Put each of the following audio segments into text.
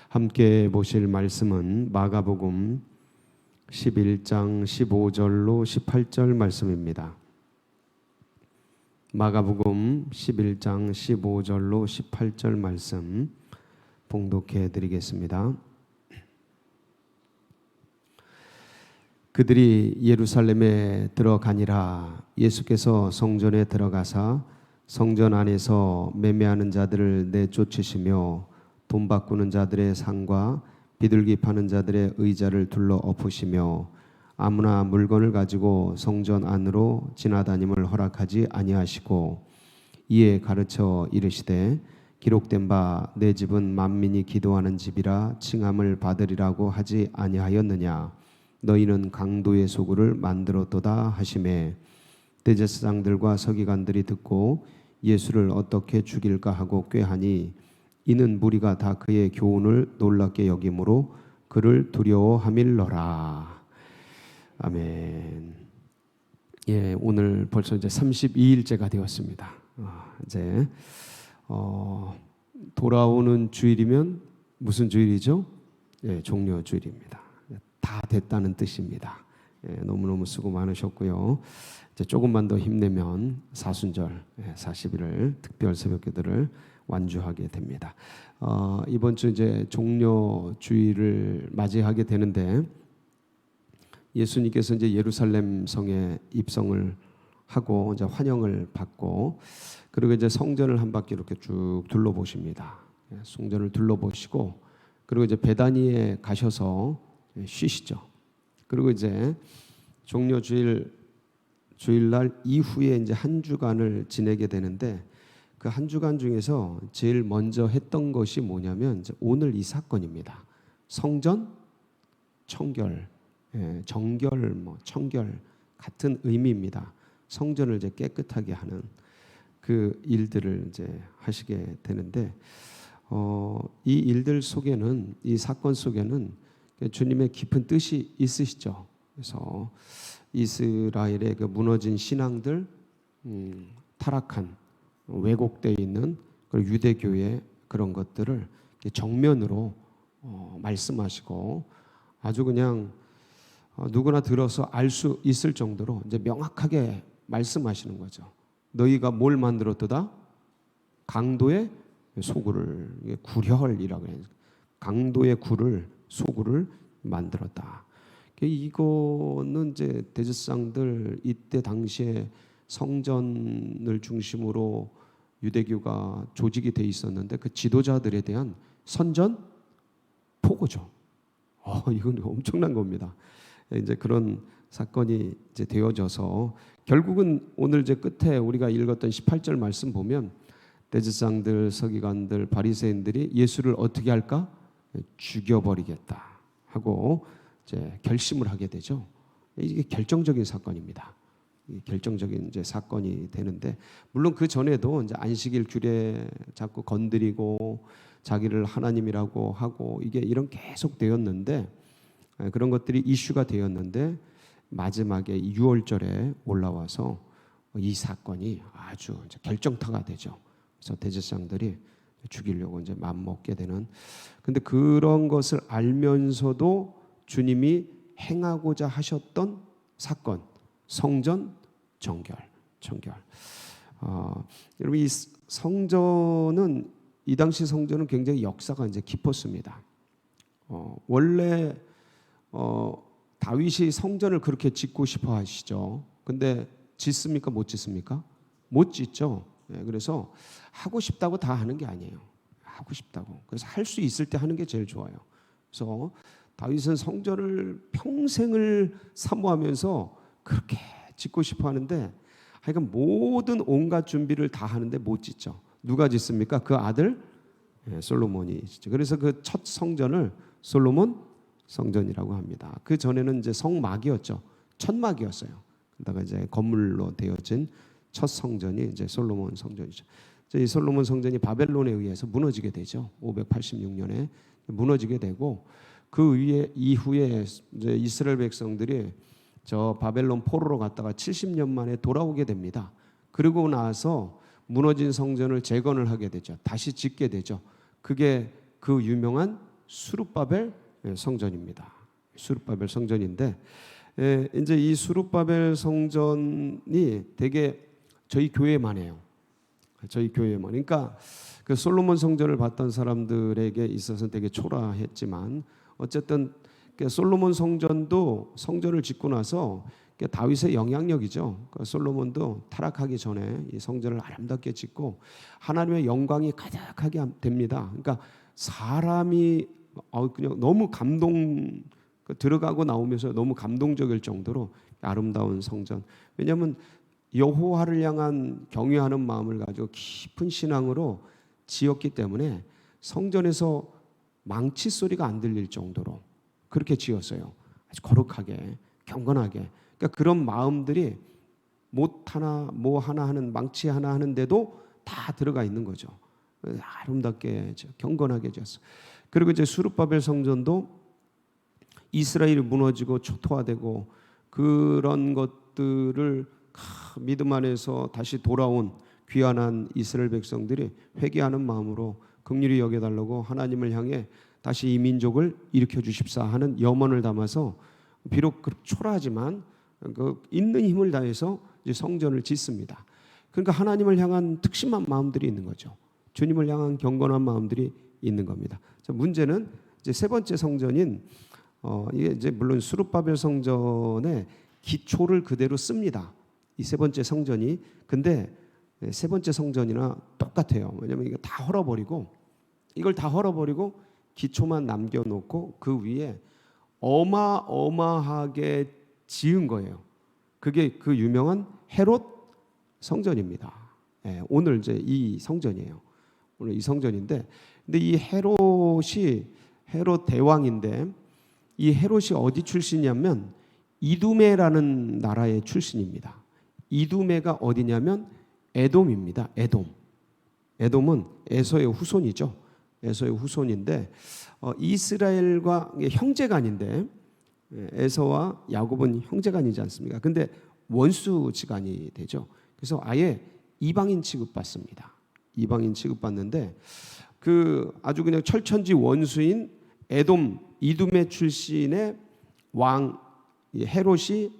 함께 보실 말씀은 마가복음 11장 15절로 18절 말씀입니다. 마가복음 11장 15절로 18절 말씀 봉독해 드리겠습니다. 그들이 예루살렘에 들어가니라. 예수께서 성전에 들어가사 성전 안에서 매매하는 자들을 내쫓으시며 돈 바꾸는 자들의 상과 비둘기 파는 자들의 의자를 둘러 엎으시며 아무나 물건을 가지고 성전 안으로 지나다님을 허락하지 아니하시고 이에 가르쳐 이르시되 기록된 바 내 집은 만민이 기도하는 집이라 칭함을 받으리라고 하지 아니하였느냐. 너희는 강도의 소굴을 만들었도다 하시매 대제사장들과 서기관들이 듣고 예수를 어떻게 죽일까 하고 꾀하니 이는 무리가 다 그의 교훈을 놀랍게 여김으로 그를 두려워함일러라. 아멘. 예, 오늘 벌써 이제 32일째가 되었습니다. 이제 돌아오는 주일이면 무슨 주일이죠? 예, 종려 주일입니다. 다 됐다는 뜻입니다. 예, 너무너무 수고 많으셨고요. 이제 조금만 더 힘내면 사순절 40일을 특별 새벽기도를 완주하게 됩니다. 이번 주 이제 종려 주일을 맞이하게 되는데 예수님께서 이제 예루살렘 성에 입성을 하고 이제 환영을 받고 그리고 이제 성전을 한 바퀴 이렇게 쭉 둘러보십니다. 성전을 둘러보시고 그리고 이제 베다니에 가셔서 쉬시죠. 그리고 이제 종려 주일날 이후에 이제 한 주간을 지내게 되는데 그 한 주간 중에서 제일 먼저 했던 것이 뭐냐면 이제 오늘 이 사건입니다. 성전 청결, 정결, 청결 같은 의미입니다. 성전을 이제 깨끗하게 하는 그 일들을 이제 하시게 되는데 이 일들 속에는 이 사건 속에는 주님의 깊은 뜻이 있으시죠. 그래서 이스라엘의 그 무너진 신앙들, 타락한 왜곡되어 있는 유대교의 그런 것들을 정면으로 말씀하시고 아주 그냥 누구나 들어서 알 수 있을 정도로 이제 명확하게 말씀하시는 거죠. 너희가 뭘 만들었도다? 강도의 소굴을, 구렬이라고 해요. 강도의 굴을, 소굴을 만들었다. 이거는 이제 대제사장들 이때 당시에 성전을 중심으로 유대교가 조직이 돼 있었는데 그 지도자들에 대한 선전 포고죠. 이건 엄청난 겁니다. 이제 그런 사건이 이제 되어져서 결국은 오늘 이제 끝에 우리가 읽었던 18절 말씀 보면 대제사장들, 서기관들, 바리새인들이 예수를 어떻게 할까? 죽여버리겠다 하고 이제 결심을 하게 되죠. 이게 결정적인 사건입니다. 결정적인 이제 사건이 되는데 물론 그 전에도 이제 안식일 규례 자꾸 건드리고 자기를 하나님이라고 하고 이게 이런 계속 되었는데 그런 것들이 이슈가 되었는데 마지막에 6월절에 올라와서 이 사건이 아주 이제 결정타가 되죠. 그래서 대제사장들이 죽이려고 이제 맘먹게 되는. 근데 그런 것을 알면서도 주님이 행하고자 하셨던 사건, 성전 정결. 여러분 이 성전은 이 당시 성전은 굉장히 역사가 이제 깊었습니다. 원래 다윗이 성전을 그렇게 짓고 싶어 하시죠. 근데 짓습니까? 못 짓습니까? 못 짓죠. 그래서 하고 싶다고 다 하는 게 아니에요. 하고 싶다고. 그래서 할 수 있을 때 하는 게 제일 좋아요. 그래서 다윗은 성전을 평생을 사모하면서 그렇게 짓고 싶어 하는데 하여간 모든 온갖 준비를 다 하는데 못 짓죠. 누가 짓습니까? 그 아들 솔로몬이 짓죠. 그래서 그 첫 성전을 솔로몬 성전이라고 합니다. 그 전에는 이제 성막이었죠. 천막이었어요. 그러다가 이제 건물로 되어진 첫 성전이 이제 솔로몬 성전이죠. 이 솔로몬 성전이 바벨론에 의해서 무너지게 되죠. 586년에 무너지게 되고 그 이후에 이제 이스라엘 백성들이 저 바벨론 포로로 갔다가 70년 만에 돌아오게 됩니다. 그러고 나서 무너진 성전을 재건을 하게 되죠. 다시 짓게 되죠. 그게 그 유명한 수룹바벨 성전입니다. 수룹바벨 성전인데 이제 이 수룹바벨 성전이 되게 저희 교회만 해요. 저희 교회만. 그러니까 그 솔로몬 성전을 봤던 사람들에게 있어서는 되게 초라했지만 어쨌든 솔로몬 성전도 성전을 짓고 나서 다윗의 영향력이죠. 솔로몬도 타락하기 전에 이 성전을 아름답게 짓고 하나님의 영광이 가득하게 됩니다. 그러니까 사람이 그냥 너무 들어가고 나오면서 너무 감동적일 정도로 아름다운 성전. 왜냐하면 여호와를 향한 경외하는 마음을 가지고 깊은 신앙으로 지었기 때문에 성전에서 망치 소리가 안 들릴 정도로 그렇게 지었어요. 아주 거룩하게, 경건하게. 그러니까 그런 마음들이 못 하나 뭐 하나 하는 망치 하나 하는데도 다 들어가 있는 거죠. 아름답게 경건하게 지었어요. 그리고 이제 수룹바벨 성전도 이스라엘이 무너지고 초토화되고 그런 것들을 믿음 안에서 다시 돌아온 귀환한 이스라엘 백성들이 회개하는 마음으로 긍휼히 여겨달라고 하나님을 향해 다시 이 민족을 일으켜 주십사 하는 염원을 담아서 비록 초라하지만 그 있는 힘을 다해서 이제 성전을 짓습니다. 그러니까 하나님을 향한 특심한 마음들이 있는 거죠. 주님을 향한 경건한 마음들이 있는 겁니다. 자, 문제는 이제 세 번째 성전인 이게 이제 물론 수룹바벨 성전의 기초를 그대로 씁니다. 이 세 번째 성전이. 근데 세 번째 성전이나 똑같아요. 왜냐하면 이거 다 헐어버리고 이걸 다 헐어버리고 기초만 남겨놓고 그 위에 어마어마하게 지은 거예요. 그게 그 유명한 헤롯 성전입니다. 오늘 이제 이 성전이에요. 오늘 이 성전인데, 근데 이 헤롯 대왕인데 이 헤롯이 어디 출신이냐면 이두메라는 나라의 출신입니다. 이두메가 어디냐면 에돔입니다. 에돔은 에서의 후손이죠. 에서의 후손인데 이스라엘과 형제간인데 에서와 야곱은 형제간이지 않습니까? 근데 원수지간이 되죠. 그래서 아예 이방인 취급받습니다. 이방인 취급받는데 그 아주 그냥 철천지 원수인 이두메 출신의 왕 헤롯이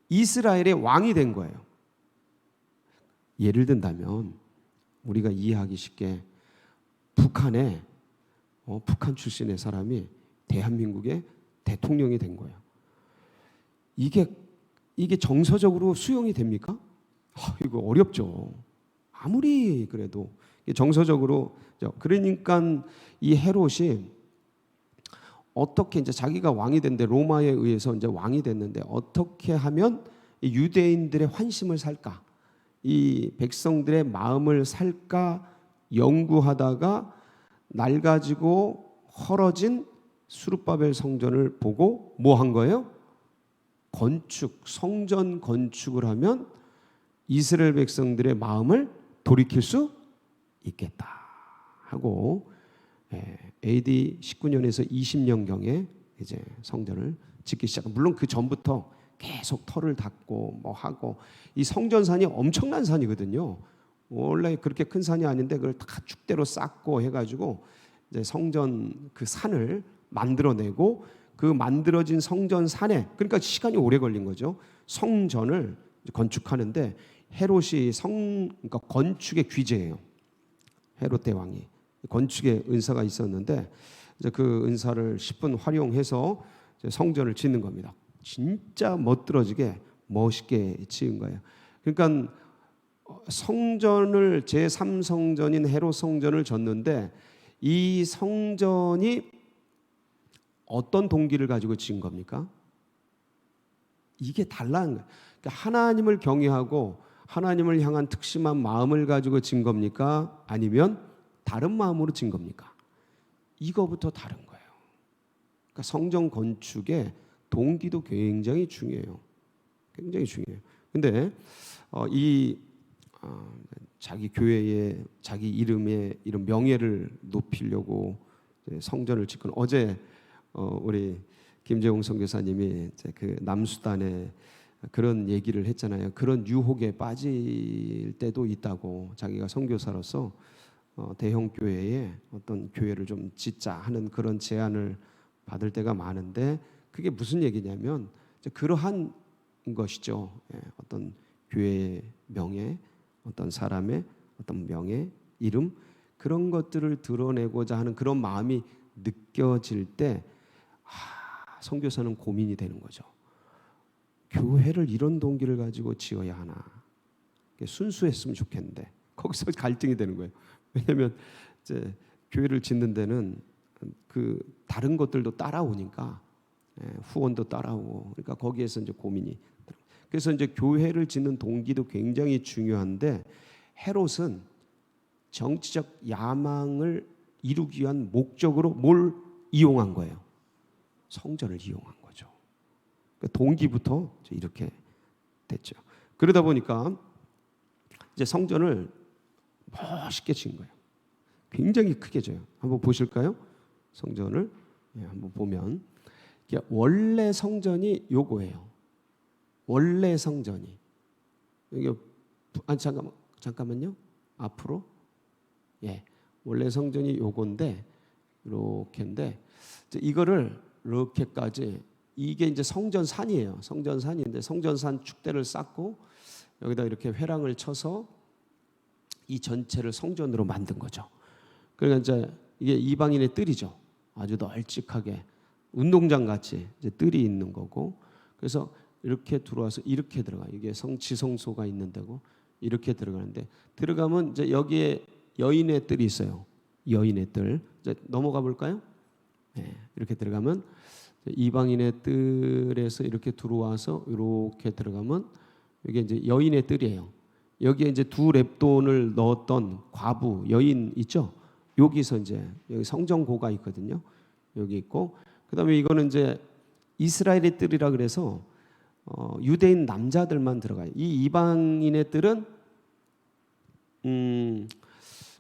이스라엘의 왕이 된 거예요. 예를 든다면 우리가 이해하기 쉽게 북한 출신의 사람이 대한민국의 대통령이 된 거예요. 이게 정서적으로 수용이 됩니까? 이거 어렵죠. 아무리 그래도 정서적으로. 그러니까 이 헤롯이 어떻게 이제 자기가 왕이 됐는데 로마에 의해서 이제 왕이 됐는데 어떻게 하면 유대인들의 환심을 살까? 이 백성들의 마음을 살까 연구하다가 낡아지고 헐어진 수룹바벨 성전을 보고 뭐 한 거예요? 성전 건축을 하면 이스라엘 백성들의 마음을 돌이킬 수 있겠다 하고 AD 19년에서 20년경에 이제 성전을 짓기 시작한. 물론 그 전부터 계속 터를 닦고 뭐 하고 이 성전산이 엄청난 산이거든요. 원래 그렇게 큰 산이 아닌데 그걸 다 축대로 쌓고 해가지고 이제 성전 그 산을 만들어내고 그 만들어진 성전 산에 그러니까 시간이 오래 걸린 거죠. 성전을 건축하는데 헤롯이 그러니까 건축의 귀재예요. 헤롯 대왕이 건축의 은사가 있었는데 이제 그 은사를 10분 활용해서 성전을 짓는 겁니다. 진짜 멋들어지게 멋있게 지은 거예요. 그러니까 성전을 제3성전인 헤롯 성전을 졌는데 이 성전이 어떤 동기를 가지고 지은 겁니까? 이게 달라는 거예요. 그러니까 하나님을 경외하고 하나님을 향한 특심한 마음을 가지고 진 겁니까? 아니면 다른 마음으로 진 겁니까? 이거부터 다른 거예요. 그러니까 성전 건축의 동기도 굉장히 중요해요. 굉장히 중요해요. 근데 자기 교회의 자기 이름의 이런 명예를 높이려고 성전을 짓고 어제 우리 김재홍 선교사님이 그 남수단에 그런 얘기를 했잖아요. 그런 유혹에 빠질 때도 있다고 자기가 선교사로서 대형 교회에 어떤 교회를 좀 짓자 하는 그런 제안을 받을 때가 많은데, 그게 무슨 얘기냐면 이제 그러한 것이죠. 예, 어떤 교회의 명예, 어떤 사람의 어떤 명예, 이름, 그런 것들을 드러내고자 하는 그런 마음이 느껴질 때 선교사는 고민이 되는 거죠. 교회를 이런 동기를 가지고 지어야 하나? 순수했으면 좋겠는데 거기서 갈등이 되는 거예요. 왜냐하면 이제 교회를 짓는 데는 그 다른 것들도 따라오니까, 후원도 따라오고, 그러니까 거기에서 이제 고민이. 그래서 이제 교회를 짓는 동기도 굉장히 중요한데, 헤롯은 정치적 야망을 이루기 위한 목적으로 뭘 이용한 거예요? 성전을 이용한 거죠. 그러니까 동기부터 이렇게 됐죠. 그러다 보니까 이제 성전을 멋있게 지은 거예요. 굉장히 크게 져요. 한번 보실까요? 성전을 한번 보면 원래 성전이 요거예요. 원래 성전이 여기 잠깐만요. 앞으로 원래 성전이 요건데 이렇게인데 이거를 이렇게까지, 이게 이제 성전산이에요. 성전산인데 성전산 축대를 쌓고 여기다 이렇게 회랑을 쳐서 이 전체를 성전으로 만든 거죠. 그러니까 이제 이게 이방인의 뜰이죠. 아주 널찍하게 운동장 같이 이제 뜰이 있는 거고, 그래서 이렇게 들어와서 이렇게 들어가. 이게 지성소가 있는 데고 이렇게 들어가는데, 들어가면 이제 여기에 여인의 뜰이 있어요. 여인의 뜰. 이제 넘어가 볼까요? 이렇게 들어가면 이방인의 뜰에서 이렇게 들어와서 이렇게 들어가면 이게 이제 여인의 뜰이에요. 여기에 이제 두 렙돈을 넣었던 과부 여인 있죠? 여기서 이제 여기 성전고가 있거든요. 여기 있고, 그다음에 이거는 이제 이스라엘의 뜰이라 그래서 유대인 남자들만 들어가요. 이 이방인의 뜰은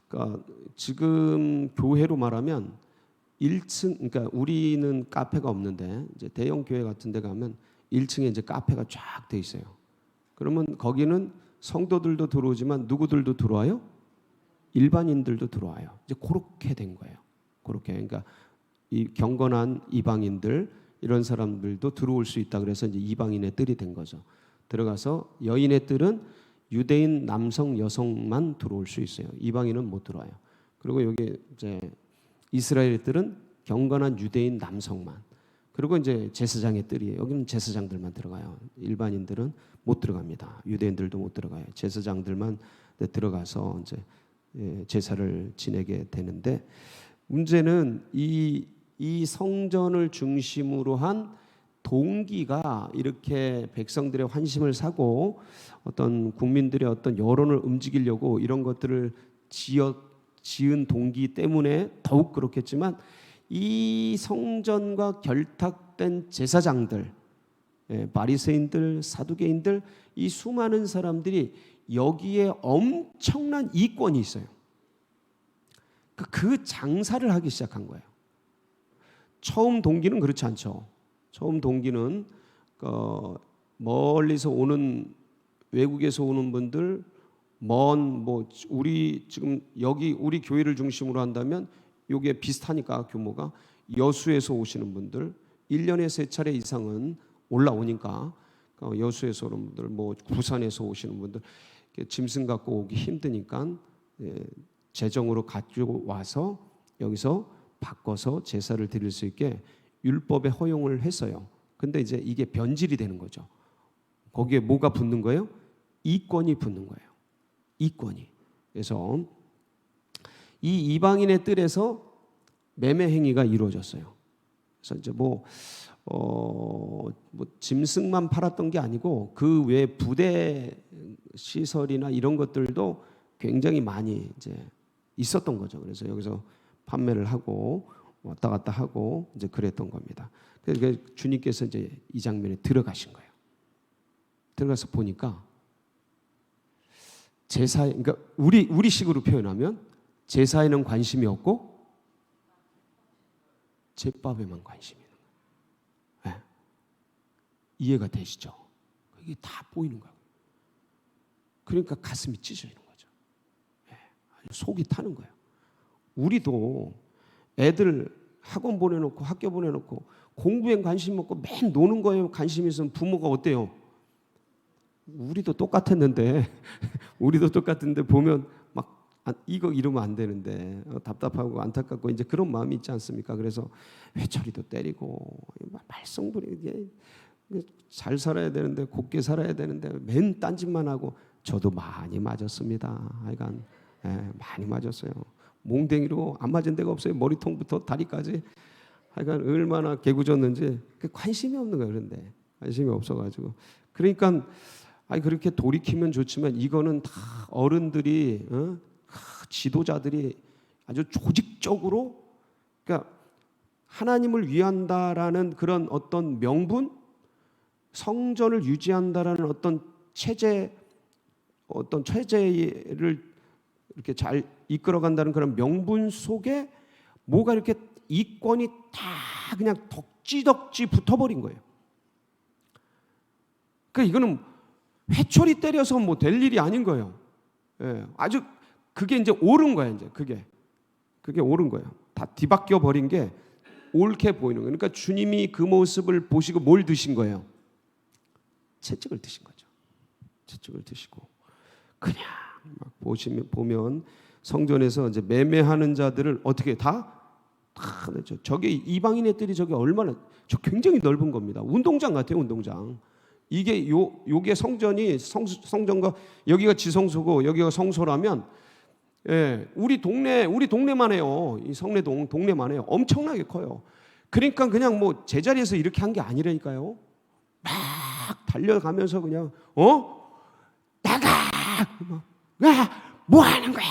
그러니까 지금 교회로 말하면 1층, 그러니까 우리는 카페가 없는데 이제 대형 교회 같은 데 가면 1층에 이제 카페가 쫙 돼 있어요. 그러면 거기는 성도들도 들어오지만 누구들도 들어와요? 일반인들도 들어와요. 이제 그렇게 된 거예요. 그렇게. 그러니까 이 경건한 이방인들, 이런 사람들도 들어올 수 있다 그래서 이제 이방인의 뜰이 된 거죠. 들어가서 여인의 뜰은 유대인 남성 여성만 들어올 수 있어요. 이방인은 못 들어와요. 그리고 여기 이제 이스라엘의 뜰은 경건한 유대인 남성만. 그리고 이제 제사장의 뜰이에요. 여기는 제사장들만 들어가요. 일반인들은 못 들어갑니다. 유대인들도 못 들어가요. 제사장들만 들어가서 이제 제사를 지내게 되는데, 문제는 이 성전을 중심으로 한 동기가 이렇게 백성들의 환심을 사고 어떤 국민들의 어떤 여론을 움직이려고 이런 것들을 지은 동기 때문에 더욱 그렇겠지만, 이 성전과 결탁된 제사장들, 바리새인들, 사두개인들, 이 수많은 사람들이 여기에 엄청난 이권이 있어요. 그 장사를 하기 시작한 거예요. 처음 동기는 그렇지 않죠. 처음 동기는 멀리서 오는, 외국에서 오는 분들, 우리 지금 여기 우리 교회를 중심으로 한다면 이게 비슷하니까 규모가, 여수에서 오시는 분들 1년에 3차례 이상은 올라오니까, 여수에서 오는 분들, 부산에서 오시는 분들 짐승 갖고 오기 힘드니까 재정으로 가지고 와서 여기서 바꿔서 제사를 드릴 수 있게 율법에 허용을 했어요. 근데 이제 이게 변질이 되는 거죠. 거기에 뭐가 붙는 거예요? 이권이 붙는 거예요. 이권이. 그래서 이 이방인의 뜰에서 매매 행위가 이루어졌어요. 그래서 이제 짐승만 팔았던 게 아니고 그 외 부대 시설이나 이런 것들도 굉장히 많이 이제 있었던 거죠. 그래서 여기서 판매를 하고 왔다 갔다 하고 이제 그랬던 겁니다. 그래서 주님께서 이제 이 장면에 들어가신 거예요. 들어가서 보니까 제사에, 그러니까 우리 식으로 표현하면 제사에는 관심이 없고 제밥에만 관심이 있는 거예요. 네. 이해가 되시죠? 이게 다 보이는 거예요. 그러니까 가슴이 찢어지는 거죠. 네. 속이 타는 거예요. 우리도 애들 학원 보내놓고 학교 보내놓고 공부에 관심 없고 맨 노는 거에 관심 있으면 부모가 어때요? 우리도 똑같았는데 우리도 똑같은데 보면 막 이거 이러면 안 되는데 답답하고 안타깝고 이제 그런 마음이 있지 않습니까? 그래서 회초리도 때리고 말썽부리게 잘 살아야 되는데 곱게 살아야 되는데 맨 딴짓만 하고 저도 많이 맞았습니다. 하여간 많이 맞았어요. 몽댕이로 안 맞은 데가 없어요. 머리통부터 다리까지. 하여간 얼마나 개구졌는지 관심이 없는 거예요. 그런데 관심이 없어가지고 그러니까 그렇게 돌이키면 좋지만 이거는 다 어른들이 지도자들이 아주 조직적으로 그러니까 하나님을 위한다라는 그런 어떤 명분, 성전을 유지한다라는 어떤 체제를 이렇게 잘 이끌어간다는 그런 명분 속에 뭐가 이렇게 이권이 다 그냥 덕지덕지 붙어버린 거예요. 그러니까 이거는 회초리 때려서 뭐 될 일이 아닌 거예요. 예, 아주 그게 이제 옳은 거예요. 이제 그게 옳은 거예요. 다 뒤바뀌어 버린 게 옳게 보이는 거예요. 그러니까 주님이 그 모습을 보시고 뭘 드신 거예요? 채찍을 드신 거죠. 채찍을 드시고 그냥 막 보면 성전에서 이제 매매하는 자들을 어떻게 다 저기 이방인 애들이 저기 얼마나 저 굉장히 넓은 겁니다. 운동장 같아요, 운동장. 이게 요게 성전이 성전과 여기가 지성소고 여기가 성소라면 우리 동네만 해요. 이 성내동 동네만 해요. 엄청나게 커요. 그러니까 그냥 뭐 제자리에서 이렇게 한 게 아니라니까요. 막 달려가면서 그냥 나가 뭐 하는 거야.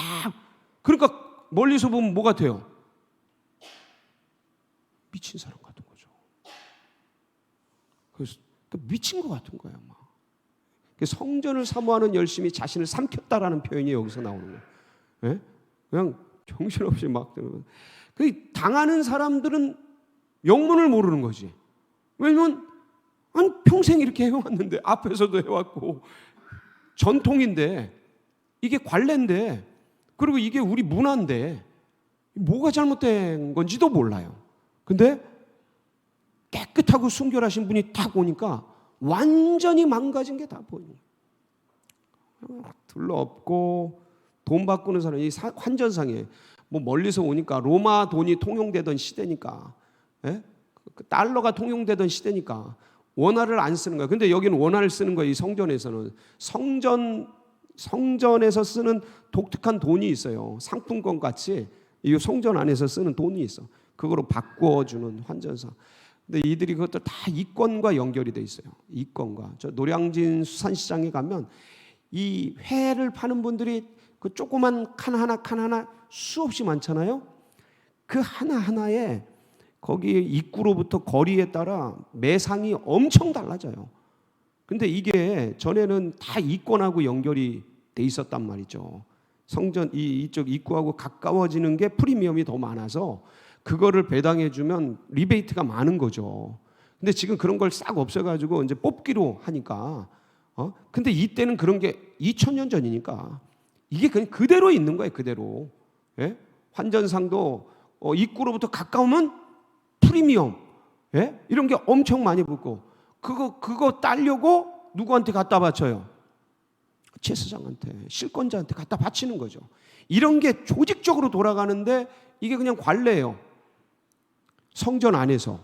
그러니까 멀리서 보면 뭐 같아요? 미친 사람 같은 거죠. 그래서 미친 것 같은 거예요. 막. 성전을 사모하는 열심히 자신을 삼켰다라는 표현이 여기서 나오는 거예요. 예? 그냥 정신없이 막 그 당하는 사람들은 영문을 모르는 거지. 왜냐면 평생 이렇게 해왔는데 앞에서도 해왔고 전통인데 이게 관례인데 그리고 이게 우리 문화인데 뭐가 잘못된 건지도 몰라요. 근데 깨끗하고 순결하신 분이 딱 오니까 완전히 망가진 게 다 보이는 거예요. 둘러엎고 돈 바꾸는 사람이 환전상에 뭐 멀리서 오니까 로마 돈이 통용되던 시대니까 그 달러가 통용되던 시대니까 원화를 안 쓰는 거예요. 근데 여기는 원화를 쓰는 거예요. 이 성전에서는 성전에서 쓰는 독특한 돈이 있어요. 상품권 같이 이 성전 안에서 쓰는 돈이 있어. 그거로 바꿔주는 환전사. 근데 이들이 그것도 다 이권과 연결이 돼 있어요. 이권과 저 노량진 수산시장에 가면 이 회를 파는 분들이 그 조그만 칸 하나 수없이 많잖아요. 그 하나하나에 거기 입구로부터 거리에 따라 매상이 엄청 달라져요. 근데 이게 전에는 다 이권하고 연결이 돼 있었단 말이죠. 성전 이쪽 입구하고 가까워지는 게 프리미엄이 더 많아서 그거를 배당해주면 리베이트가 많은 거죠. 근데 지금 그런 걸 싹 없애가지고 이제 뽑기로 하니까 근데 이때는 그런 게 2000년 전이니까 이게 그냥 그대로 있는 거예요. 그대로. 예? 환전상도 입구로부터 가까우면 프리미엄 이런 게 엄청 많이 붙고 그거 따려고 누구한테 갖다 바쳐요? 제사장한테, 실권자한테 갖다 바치는 거죠. 이런 게 조직적으로 돌아가는데 이게 그냥 관례예요. 성전 안에서.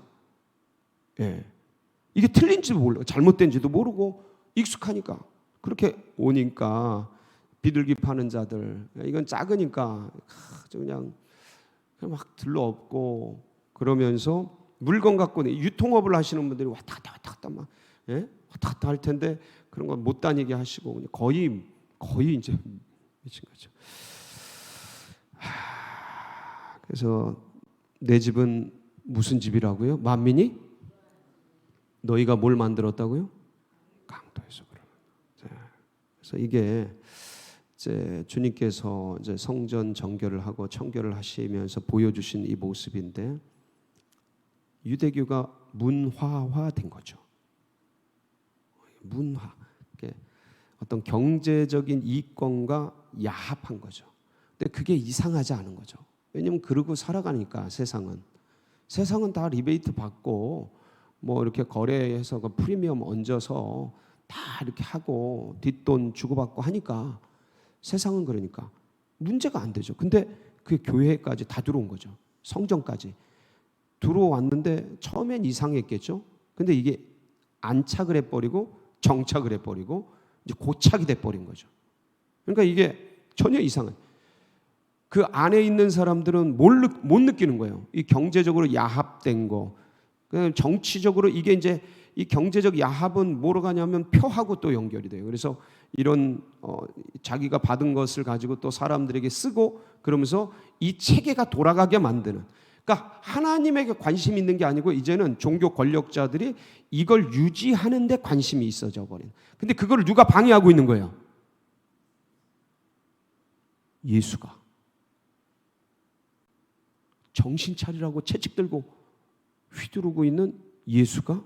이게 틀린지도 몰라요. 잘못된지도 모르고 익숙하니까. 그렇게 오니까 비둘기 파는 자들, 이건 작으니까 그냥 막 들러엎고 그러면서 물건 갖고 유통업을 하시는 분들이 왔다 갔다 막 왔다 갔다 할 텐데 그런 거 못 다니게 하시고 거의 이제 미친 거죠. 그래서 내 집은 무슨 집이라고요? 만민이 너희가 뭘 만들었다고요? 강도에서 그러는. 그래서 이게 이제 주님께서 이제 성전 정결을 하고 청결을 하시면서 보여주신 이 모습인데 유대교가 문화화된 거죠. 문화. 어떤 경제적인 이권과 야합한 거죠. 근데 그게 이상하지 않은 거죠. 왜냐면 그러고 살아가니까 세상은 다 리베이트 받고 뭐 이렇게 거래해서 그 프리미엄 얹어서 다 이렇게 하고 뒷돈 주고받고 하니까 세상은 그러니까 문제가 안 되죠. 근데 그 교회까지 다 들어온 거죠. 성전까지 들어왔는데 처음엔 이상했겠죠. 근데 이게 안착을 해버리고 정착을 해버리고 이제 고착이 돼버린 거죠. 그러니까 이게 전혀 이상한. 그 안에 있는 사람들은 못 느끼는 거예요. 이 경제적으로 야합된 거, 정치적으로 이게 이제 이 경제적 야합은 뭐로 가냐면 표하고 또 연결이 돼요. 그래서 이런 자기가 받은 것을 가지고 또 사람들에게 쓰고 그러면서 이 체계가 돌아가게 만드는. 그러니까 하나님에게 관심이 있는 게 아니고 이제는 종교 권력자들이 이걸 유지하는 데 관심이 있어져 버린. 근데 그걸 누가 방해하고 있는 거예요? 예수가. 정신 차리라고 채찍 들고 휘두르고 있는 예수가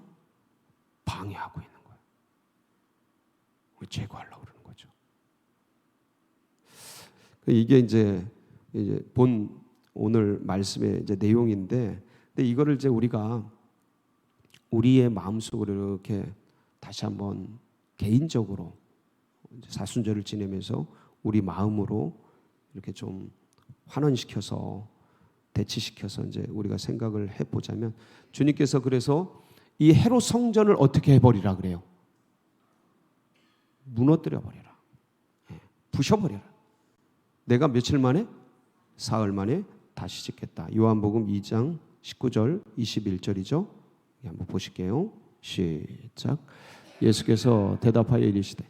방해하고 있는 거예요. 제거하려고 그러는 거죠. 이게 이제 본 오늘 말씀의 이제 내용인데, 근데 이거를 이제 우리가 우리의 마음속으로 이렇게 다시 한번 개인적으로 사순절을 지내면서 우리 마음으로 이렇게 좀 환원시켜서 대치시켜서 이제 우리가 생각을 해보자면, 주님께서 그래서 이 헤롯 성전을 어떻게 해버리라 그래요? 무너뜨려 버려라. 부셔버려라. 내가 며칠 만에? 사흘 만에 다시 짓겠다. 요한복음 2장 19절 21절이죠. 한번 보실게요. 시작. 예수께서 대답하여 이르시되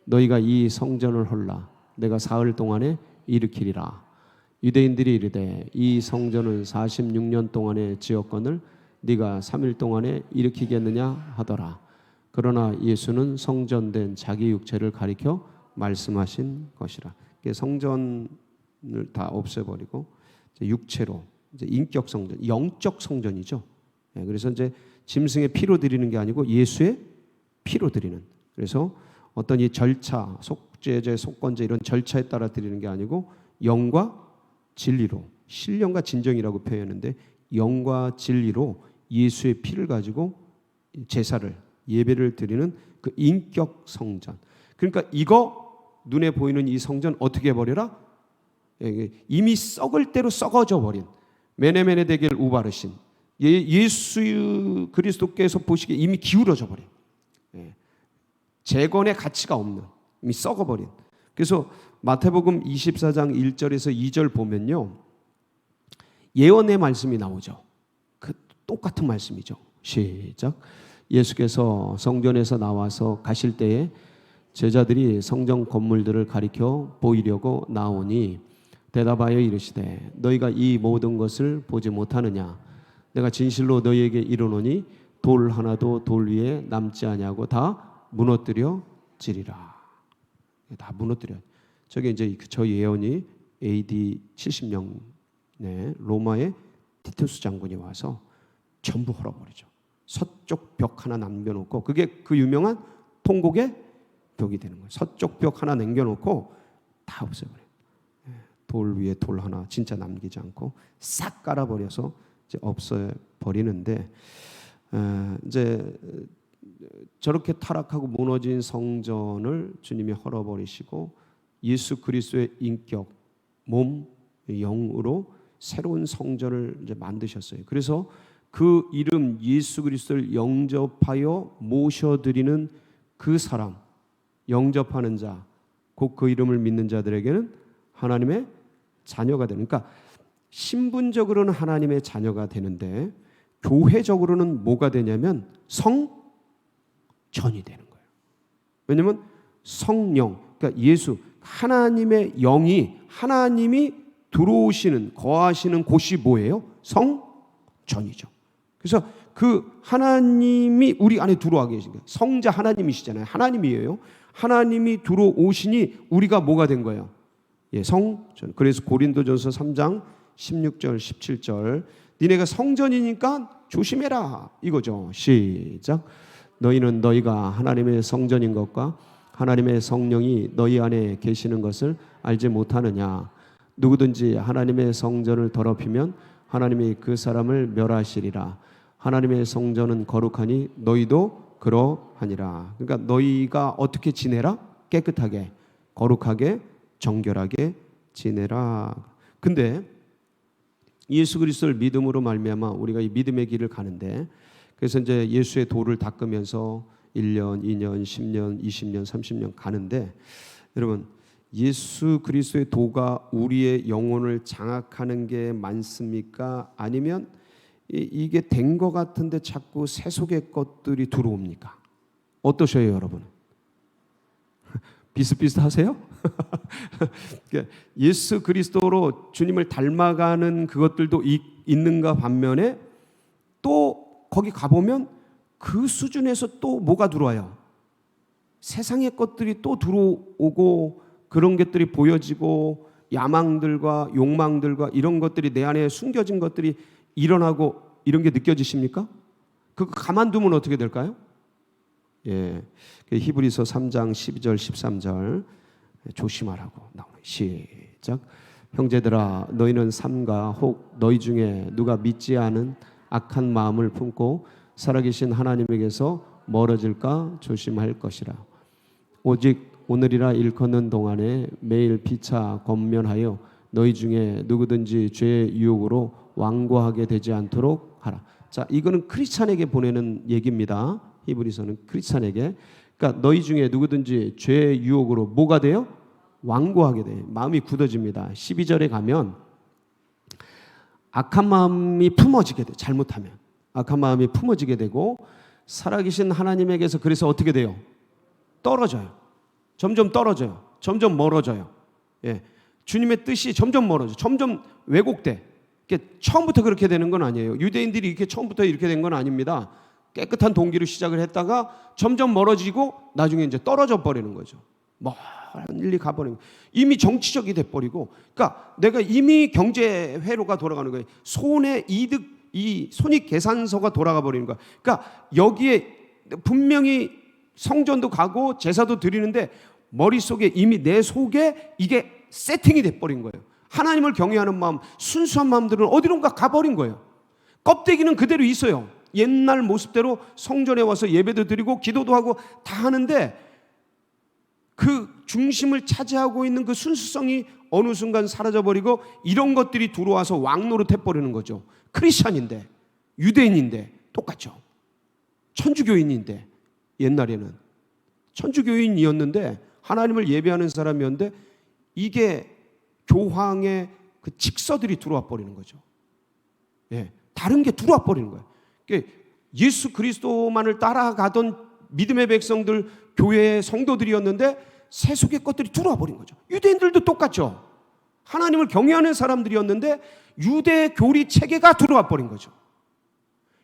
너희가 이 성전을 헐라 내가 사흘 동안에 일으키리라. 유대인들이 이르되 이 성전은 46년 동안에 지었거늘 네가 3일 동안에 일으키겠느냐 하더라. 그러나 예수는 성전된 자기 육체를 가리켜 말씀하신 것이라. 성전을 다 없애버리고 육체로 이제 인격 성전, 영적 성전이죠. 그래서 이제 짐승의 피로 드리는 게 아니고 예수의 피로 드리는. 그래서 어떤 이 절차, 속죄제, 속건제 이런 절차에 따라 드리는 게 아니고 영과 진리로, 신령과 진정이라고 표현하는데 영과 진리로 예수의 피를 가지고 제사를, 예배를 드리는 그 인격 성전. 그러니까 이거 눈에 보이는 이 성전 어떻게 해버려라? 이미 썩을 대로 썩어져 버린 메네메네 데겔 우바르신 예수 그리스도께서 보시기에 이미 기울어져 버린, 재건의 가치가 없는, 이미 썩어버린. 그래서 마태복음 24장 1절에서 2절 보면요, 예언의 말씀이 나오죠. 그 똑같은 말씀이죠. 시작. 예수께서 성전에서 나와서 가실 때에 제자들이 성전 건물들을 가리켜 보이려고 나오니 대답하여 이르시되 너희가 이 모든 것을 보지 못하느냐? 내가 진실로 너희에게 이르노니 돌 하나도 돌 위에 남지 아니하고 다 무너뜨려지리라. 다 무너뜨려. 저게 이제 저 예언이 AD 70년에 로마의 티투스 장군이 와서 전부 헐어버리죠. 서쪽 벽 하나 남겨놓고, 그게 그 유명한 통곡의 벽이 되는 거예요. 서쪽 벽 하나 남겨놓고 다 없애버려요. 돌 위에 돌 하나 진짜 남기지 않고 싹 깔아버려서 이제 없애버리는데, 이제 저렇게 타락하고 무너진 성전을 주님이 헐어버리시고 예수 그리스도의 인격, 몸, 영으로 새로운 성전을 이제 만드셨어요. 그래서 그 이름 예수 그리스도를 영접하여 모셔드리는 그 사람, 영접하는 자, 곧 그 이름을 믿는 자들에게는 하나님의 자녀가 되는, 그러니까 신분적으로는 하나님의 자녀가 되는데 교회적으로는 뭐가 되냐면 성전이 되는 거예요. 왜냐하면 성령, 그러니까 예수, 하나님의 영이, 하나님이 들어오시는, 거하시는 곳이 뭐예요? 성전이죠. 그래서 그 하나님이 우리 안에 들어와 계신 거예요. 성자 하나님이시잖아요. 하나님이에요. 하나님이 들어오시니 우리가 뭐가 된 거예요? 성전. 그래서 고린도전서 3장 16절 17절 니네가 성전이니까 조심해라 이거죠. 시작. 너희는 너희가 하나님의 성전인 것과 하나님의 성령이 너희 안에 계시는 것을 알지 못하느냐? 누구든지 하나님의 성전을 더럽히면 하나님이 그 사람을 멸하시리라. 하나님의 성전은 거룩하니 너희도 그러하니라. 그러니까 너희가 어떻게 지내라? 깨끗하게, 거룩하게, 정결하게 지내라. 근데 예수 그리스도를 믿음으로 말미암아 우리가 이 믿음의 길을 가는데, 그래서 이제 예수의 도를 닦으면서 1년, 2년, 10년, 20년, 30년 가는데, 여러분 예수 그리스도의 도가 우리의 영혼을 장악하는 게 많습니까? 아니면 이게 된 것 같은데 자꾸 세속의 것들이 들어옵니까? 어떠셔요, 여러분? 비슷비슷하세요? 예수 그리스도로 주님을 닮아가는 그것들도 있는가 반면에 또 거기 가보면 그 수준에서 또 뭐가 들어와요? 세상의 것들이 또 들어오고 그런 것들이 보여지고 야망들과 욕망들과 이런 것들이 내 안에 숨겨진 것들이 일어나고 이런 게 느껴지십니까? 그거 가만두면 어떻게 될까요? 예, 히브리서 3장 12절 13절 조심하라고 나오네. 시작. 형제들아 너희는 삼가 혹 너희 중에 누가 믿지 않은 악한 마음을 품고 살아계신 하나님에게서 멀어질까 조심할 것이라. 오직 오늘이라 일컫는 동안에 매일 피차 권면하여 너희 중에 누구든지 죄의 유혹으로 완고하게 되지 않도록 하라. 자, 이거는 크리스찬에게 보내는 얘기입니다. 히브리서는 크리스찬에게. 그러니까 너희 중에 누구든지 죄의 유혹으로 뭐가 돼요? 완고하게 돼. 마음이 굳어집니다. 12절에 가면 악한 마음이 품어지게 돼. 잘못하면 악한 마음이 품어지게 되고 살아계신 하나님에게서 그래서 어떻게 돼요? 떨어져요. 점점 떨어져요. 점점 멀어져요. 예. 주님의 뜻이 점점 멀어져. 점점 왜곡돼. 처음부터 그렇게 되는 건 아니에요. 유대인들이 이렇게 처음부터 이렇게 된 건 아닙니다. 깨끗한 동기로 시작을 했다가 점점 멀어지고 나중에 이제 떨어져 버리는 거죠. 멀리 가버리는 거예요. 이미 정치적이 돼버리고, 그러니까 내가 이미 경제 회로가 돌아가는 거예요. 손해 이득, 이 손익 계산서가 돌아가 버리는 거야. 그러니까 여기에 분명히 성전도 가고 제사도 드리는데 머릿속에 이미 내 속에 이게 세팅이 돼버린 거예요. 하나님을 경외하는 마음, 순수한 마음들은 어디론가 가버린 거예요. 껍데기는 그대로 있어요. 옛날 모습대로 성전에 와서 예배도 드리고 기도도 하고 다 하는데 그 중심을 차지하고 있는 그 순수성이 어느 순간 사라져버리고 이런 것들이 들어와서 왕노릇 해버리는 거죠. 크리스찬인데, 유대인인데 똑같죠. 천주교인인데, 옛날에는 천주교인이었는데 하나님을 예배하는 사람이었는데 이게 교황의 그 직서들이 들어와 버리는 거죠. 예, 다른 게 들어와 버리는 거예요. 예수 그리스도만을 따라가던 믿음의 백성들, 교회의 성도들이었는데 세속의 것들이 들어와 버린 거죠. 유대인들도 똑같죠. 하나님을 경외하는 사람들이었는데 유대 교리 체계가 들어와 버린 거죠.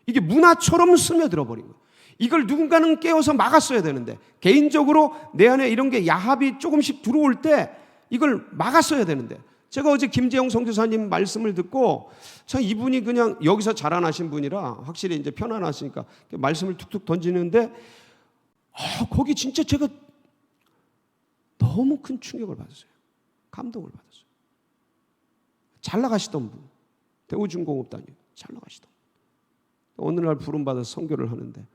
이게 문화처럼 스며들어 버린 거예요. 이걸 누군가는 깨워서 막았어야 되는데, 개인적으로 내 안에 이런 게 야합이 조금씩 들어올 때 이걸 막았어야 되는데, 제가 어제 김재영 선교사님 말씀을 듣고 참 이분이 그냥 여기서 자라나신 분이라 확실히 이제 편안하시니까 말씀을 툭툭 던지는데 거기 진짜 제가 너무 큰 충격을 받았어요. 감동을 받았어요. 잘 나가시던 분, 대우중공업단이 잘 나가시던 분, 어느 날 부름받아서 선교를 하는데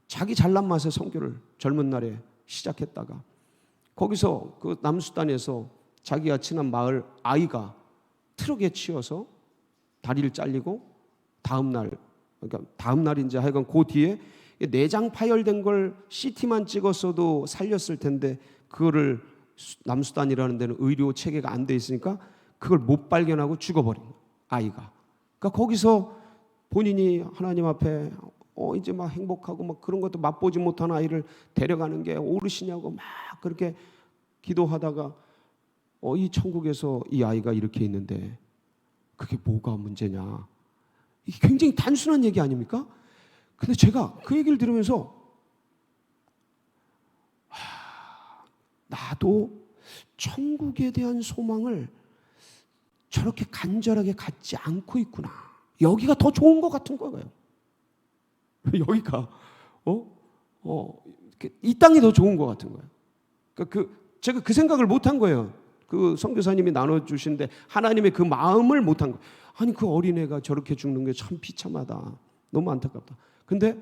자기 잘난 맛에 선교를 젊은 날에 시작했다가 거기서 그 남수단에서 자기가 친한 마을 아이가 트럭에 치여서 다리를 잘리고 그러니까 다음 날인지 하여간 그 뒤에 내장 파열된 걸 CT만 찍었어도 살렸을 텐데 그거를 남수단이라는 데는 의료 체계가 안 돼 있으니까 그걸 못 발견하고 죽어버린 아이가. 그러니까 거기서 본인이 하나님 앞에 이제 막 행복하고 막 그런 것도 맛보지 못한 아이를 데려가는 게 옳으시냐고 막 그렇게 기도하다가 이 천국에서 이 아이가 이렇게 있는데 그게 뭐가 문제냐. 이게 굉장히 단순한 얘기 아닙니까? 근데 제가 그 얘기를 들으면서 나도 천국에 대한 소망을 저렇게 간절하게 갖지 않고 있구나. 여기가 더 좋은 것 같은 거예요. 여기가 이 땅이 더 좋은 것 같은 거예요. 그러니까 제가 그 생각을 못 한 거예요. 그 선교사님이 나눠주신데 하나님의 그 마음을 못한 거예요. 아니 그 어린애가 저렇게 죽는 게 참 비참하다. 너무 안타깝다. 근데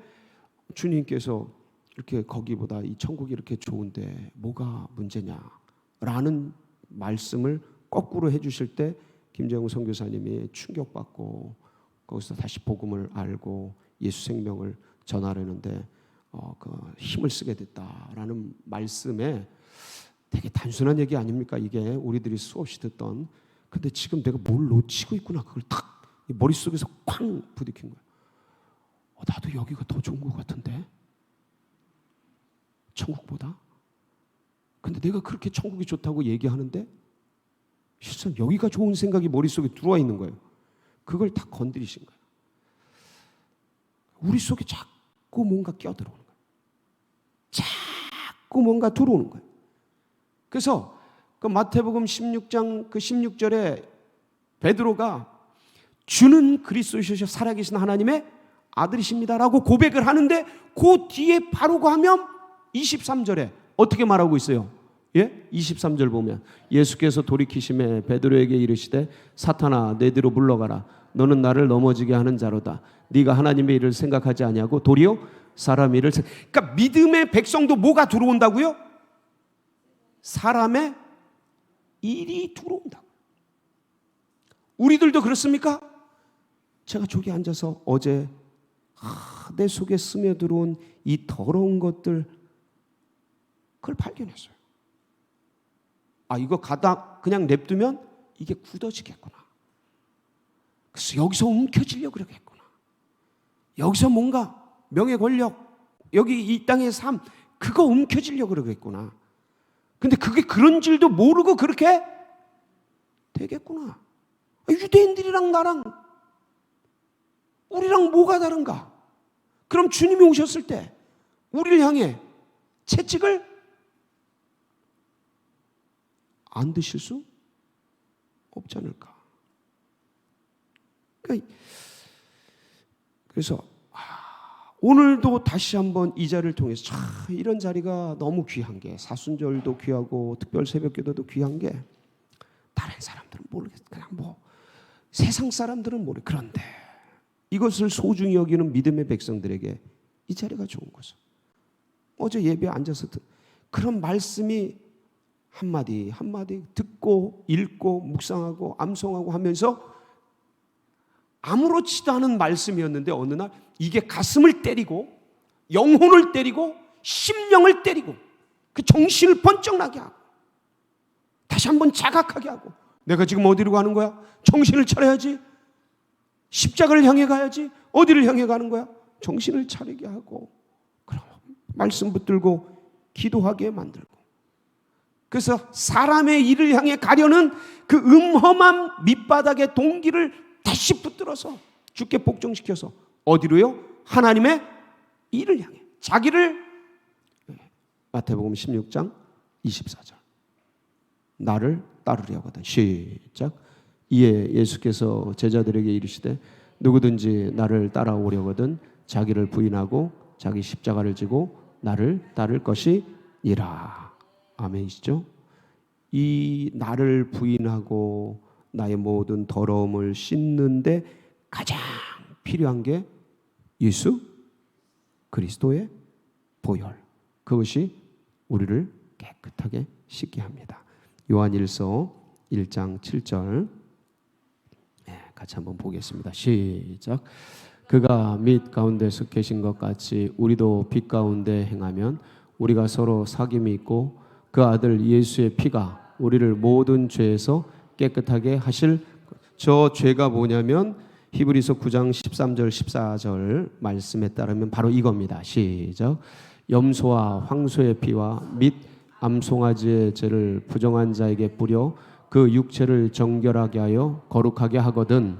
주님께서 이렇게 거기보다 이 천국이 이렇게 좋은데 뭐가 문제냐라는 말씀을 거꾸로 해주실 때 김재웅 선교사님이 충격받고 거기서 다시 복음을 알고 예수 생명을 전하려는데 그 힘을 쓰게 됐다라는 말씀에 되게 단순한 얘기 아닙니까? 이게 우리들이 수없이 듣던. 근데 지금 내가 뭘 놓치고 있구나. 그걸 탁 머릿속에서 쾅 부딪힌 거예요. 나도 여기가 더 좋은 것 같은데? 천국보다? 근데 내가 그렇게 천국이 좋다고 얘기하는데 실상 여기가 좋은 생각이 머릿속에 들어와 있는 거예요. 그걸 다 건드리신 거예요. 우리 속에 자꾸 뭔가 껴들어오는 거예요. 자꾸 뭔가 들어오는 거예요. 그래서 그 마태복음 16장 그 16절에 베드로가 주는 그리스도이시여 살아계신 하나님의 아들이십니다라고 고백을 하는데 그 뒤에 바로 가면 23절에 어떻게 말하고 있어요? 예? 23절 보면 예수께서 돌이키심에 베드로에게 이르시되 사탄아 내 뒤로 물러가라 너는 나를 넘어지게 하는 자로다. 네가 하나님의 일을 생각하지 아니하고 도리어 사람 일을 그러니까 믿음의 백성도 뭐가 들어온다고요? 사람의 일이 들어온다고요. 우리들도 그렇습니까? 제가 저기 앉아서 어제 내 속에 스며들어온 이 더러운 것들 그걸 발견했어요. 이거 가다 그냥 냅두면 이게 굳어지겠구나. 그래서 여기서 움켜쥐려고 그러겠구나. 여기서 뭔가 명예 권력 여기 이 땅의 삶 그거 움켜쥐려고 그러겠구나. 근데 그게 그런 줄도 모르고 그렇게 되겠구나. 유대인들이랑 나랑 우리랑 뭐가 다른가? 그럼 주님이 오셨을 때 우리를 향해 채찍을 안 드실 수 없지 않을까? 그래서 오늘도 다시 한번 이 자리를 통해서 이런 자리가 너무 귀한 게 사순절도 귀하고 특별 새벽기도도 귀한 게 다른 사람들은 모르겠어. 그냥 뭐 세상 사람들은 모르. 그런데 이것을 소중히 여기는 믿음의 백성들에게 이 자리가 좋은 거죠. 어제 예배에 앉아서 그런 말씀이 한마디 한마디 듣고 읽고 묵상하고 암송하고 하면서 아무렇지도 않은 말씀이었는데 어느 날 이게 가슴을 때리고 영혼을 때리고 심령을 때리고 그 정신을 번쩍 나게 하고 다시 한번 자각하게 하고 내가 지금 어디로 가는 거야? 정신을 차려야지. 십자가를 향해 가야지. 어디를 향해 가는 거야? 정신을 차리게 하고 그럼 말씀 붙들고 기도하게 만들고 그래서 사람의 일을 향해 가려는 그 음험한 밑바닥의 동기를 다시 붙들어서 주께 복종시켜서 어디로요? 하나님의 일을 향해 자기를 마태복음 16장 24절 나를 따르려거든 시작 이에 예수께서 제자들에게 이르시되 누구든지 나를 따라오려거든 자기를 부인하고 자기 십자가를 지고 나를 따를 것이니라. 아멘이시죠? 이 나를 부인하고 나의 모든 더러움을 씻는데 가장 필요한 게 예수 그리스도의 보혈. 그것이 우리를 깨끗하게 씻게 합니다. 요한일서 1장 7절 같이 한번 보겠습니다. 시작. 그가 빛 가운데서 계신 것 같이 우리도 빛 가운데 행하면 우리가 서로 사귐이 있고 그 아들 예수의 피가 우리를 모든 죄에서 깨끗하게 하실. 저 죄가 뭐냐면 히브리서 9장 13절 14절 말씀에 따르면 바로 이겁니다. 시작. 염소와 황소의 피와 및 암송아지의 죄를 부정한 자에게 뿌려 그 육체를 정결하게 하여 거룩하게 하거든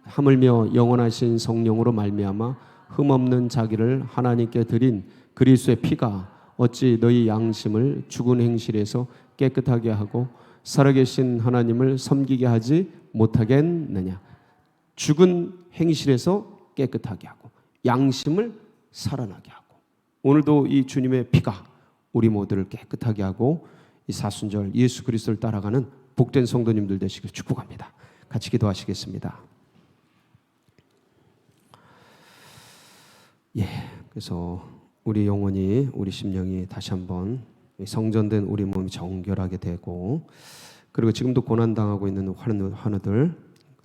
하물며 영원하신 성령으로 말미암아 흠없는 자기를 하나님께 드린 그리스도의 피가 어찌 너희 양심을 죽은 행실에서 깨끗하게 하고 살아계신 하나님을 섬기게 하지 못하겠느냐. 죽은 행실에서 깨끗하게 하고 양심을 살아나게 하고 오늘도 이 주님의 피가 우리 모두를 깨끗하게 하고 이 사순절 예수 그리스도를 따라가는 복된 성도님들 되시길 축복합니다. 같이 기도하시겠습니다. 그래서 우리 영혼이, 우리 심령이 다시 한번 성전된 우리 몸이 정결하게 되고, 그리고 지금도 고난당하고 있는 환우들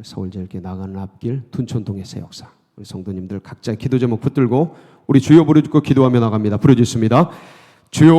서울제일교회 나가는 앞길 둔촌동에서 역사, 우리 성도님들 각자 기도 제목 붙들고 우리 주여 부르짖고 기도하며 나갑니다. 부르짖습니다. 주여.